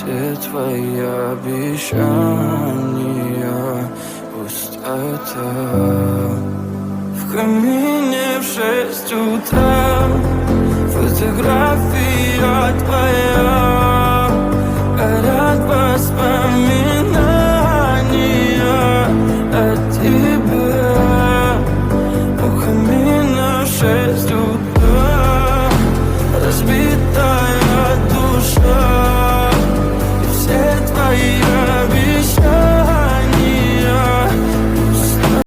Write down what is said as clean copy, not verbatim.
все твои обещания пустота. В камине в 6 утра фотография твоя.